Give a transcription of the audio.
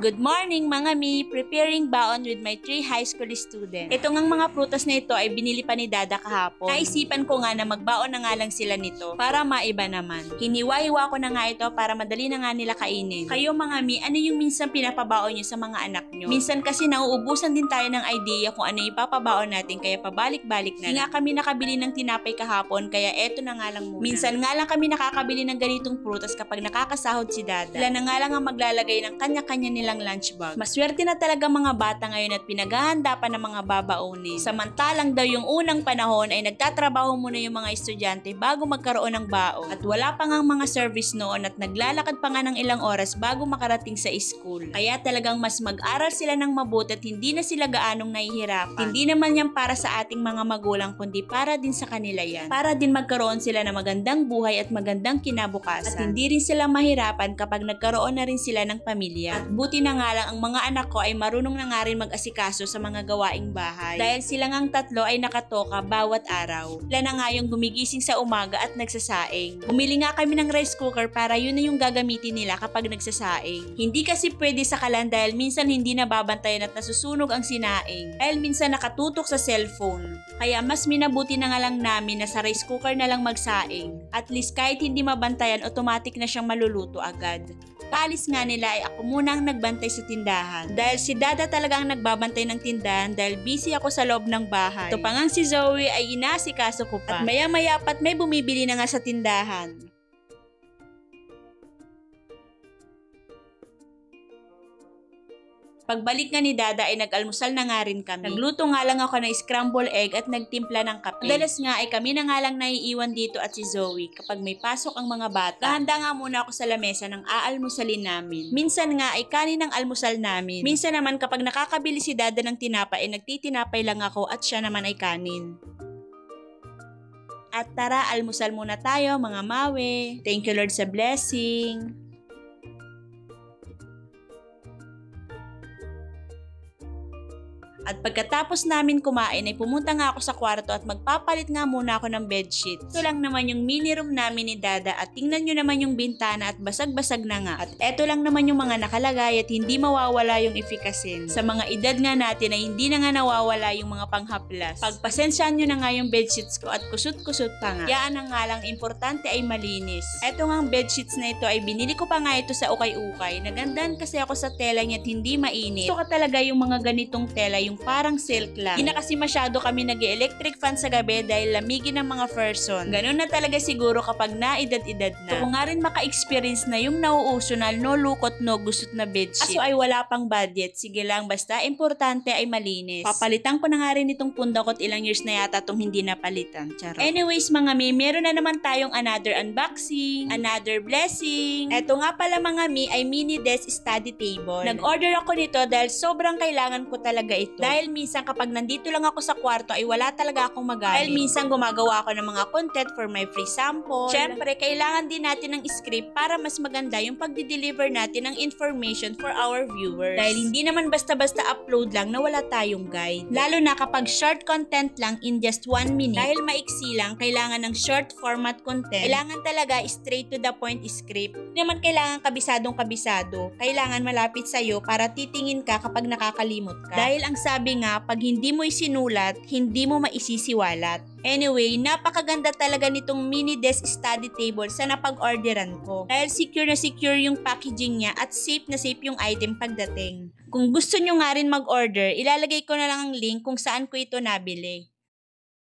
Good morning mga mi! Preparing baon with my 3 high school students. Ito ngang mga prutas na ito ay binili pa ni Dada kahapon. Naisipan ko nga na magbaon na nga lang sila nito para maiba naman. Hiniwa-hiwa ko na nga ito para madali na nga nila kainin. Kayo mga mi, ano yung minsan pinapabaon nyo sa mga anak nyo? Minsan kasi nauubusan din tayo ng idea kung ano yung ipapabaon natin kaya pabalik-balik na. Nga kami nakabili ng tinapay kahapon kaya eto na nga lang muna. Minsan nga lang kami nakakabili ng ganitong prutas kapag nakakasahod si Dada. Sila na nga lang ang maglalagay ng kanya-kanya nilang lunch bag. Maswerte na talaga mga bata ngayon at pinaghahanda pa ng mga babaunin. Samantalang daw yung unang panahon ay nagtatrabaho muna yung mga estudyante bago magkaroon ng baon. At wala pa ngang mga service noon at naglalakad pa nga ng ilang oras bago makarating sa school. Kaya talagang mas mag-aral sila ng mabuti at hindi na sila gaanong nahihirapan. Hindi naman yan para sa ating mga magulang kundi para din sa kanila yan. Para din magkaroon sila ng magandang buhay at magandang kinabukasan. At hindi rin sila mahirapan kapag nagkaroon na rin sila ng pamilya. At buti na nga lang ang mga anak ko ay marunong na nga rin mag-asikaso sa mga gawaing bahay. Dahil sila ngang tatlo ay nakatoka bawat araw. Sila na nga yung gumigising sa umaga at nagsasaing. Bumili nga kami ng rice cooker para yun na yung gagamitin nila kapag nagsasaing. Hindi kasi pwede sa kalan dahil minsan hindi nababantayan at nasusunog ang sinaing. Dahil minsan nakatutok sa cellphone. Kaya mas minabuti na nga lang namin na sa rice cooker na lang magsaing. At least kahit hindi mabantayan, automatic na siyang maluluto agad. Paalis nga nila ay ako muna ang nagbantay sa tindahan. Dahil si Dada talagang nagbabantay ng tindahan dahil busy ako sa loob ng bahay. Ito pa ngang si Zoe ay inasikaso ko pa. At maya-maya pat may bumibili na nga sa tindahan. Pagbalik nga ni Dada ay nag-almusal na nga rin kami. Nagluto nga lang ako ng scramble egg at nagtimpla ng kape. Madalas nga ay kami na nga lang naiiwan dito at si Zoe kapag may pasok ang mga bata. Kahanda nga muna ako sa lamesa ng aalmusalin namin. Minsan nga ay kanin ang almusal namin. Minsan naman kapag nakakabili si Dada ng tinapay ay nagtitinapay lang ako at siya naman ay kanin. At tara, almusal muna tayo mga mawe. Thank you Lord sa blessing. At pagkatapos namin kumain ay pumunta nga ako sa kwarto at magpapalit nga muna ako ng bedsheet. Ito lang naman yung mini room namin ni Dada at tingnan nyo naman yung bintana at basag-basag na nga. At eto lang naman yung mga nakalagay at hindi mawawala yung efficacy. Sa mga edad nga natin ay hindi na nga nawawala yung mga panghaplas. Pagpasensyaan nyo na nga yung bedsheets ko at kusut-kusut pa nga. Yaan na nga lang importante ay malinis. Eto nga ang bedsheets na ito ay binili ko pa nga ito sa ukay-ukay. Nagandahan kasi ako sa tela niya at hindi mainit. Gusto ka talaga yung mga ganitong tela yung parang silk lang. Hindi na kasi masyado kami nag-electric fan sa gabi dahil lamigin ng mga person. Ganun na talaga siguro kapag naedad-edad na. So kung nga rin maka-experience na yung nauuso na no lukot no gusot na bedsheet. Aso ay wala pang budget. Sige lang, basta importante ay malinis. Papalitan ko na nga rin itong pundak at ilang years na yata itong hindi napalitan. Charot. Anyways mga mi, meron na naman tayong another unboxing, another blessing. Eto nga pala mga mi ay mini desk study table. Nag-order ako nito dahil sobrang kailangan ko talaga ito. Dahil minsan kapag nandito lang ako sa kwarto ay wala talaga akong magamit. Dahil minsan gumagawa ako ng mga content for my free sample. Syempre, kailangan din natin ng script para mas maganda yung pagdi-deliver natin ng information for our viewers. Dahil hindi naman basta-basta upload lang na wala tayong guide. Lalo na kapag short content lang in just 1 minute. Dahil maiksi lang, kailangan ng short format content. Kailangan talaga straight to the point script. Hindi naman kailangan kabisado. Kailangan malapit sa'yo para titingin ka kapag nakakalimot ka. Dahil ang sabi nga, pag hindi mo isinulat, hindi mo maisisiwalat. Anyway, napakaganda talaga nitong mini desk study table sa napag-orderan ko. Dahil secure na secure yung packaging niya at safe na safe yung item pagdating. Kung gusto nyo nga rin mag-order, ilalagay ko na lang ang link kung saan ko ito nabili.